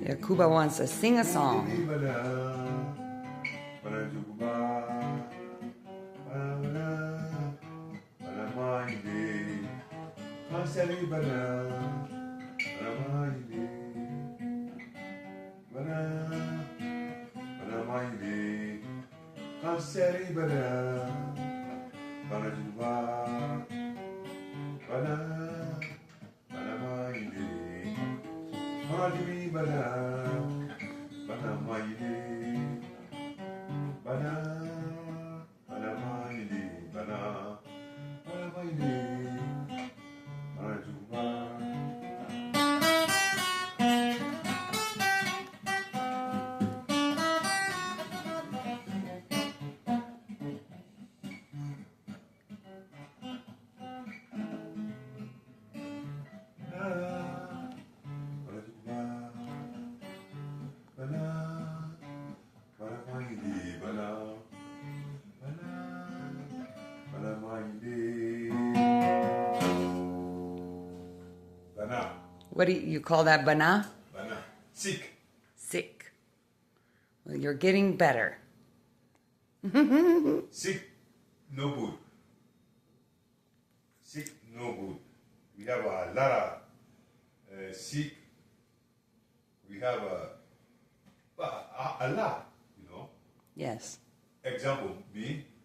Yakuba wants to sing a song. What do you call that? Bana? Bana. Sick. Sick. Well, you're getting better. Sick, no good. Sick, no good. We have a lot of sick. We have a lot, you know. Yes. Example, me,